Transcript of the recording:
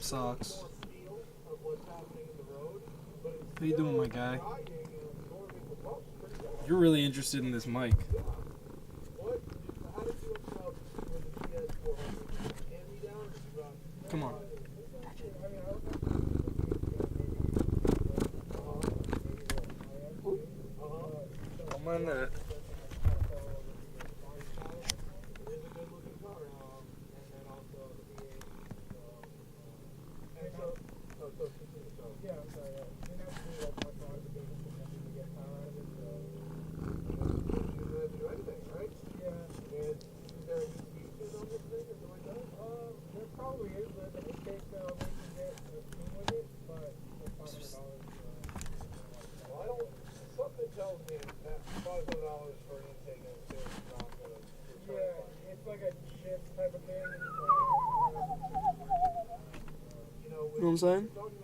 Sox. How you doing, my guy? You're really interested in this mic. Come on. Don't mind that. You know what I'm saying?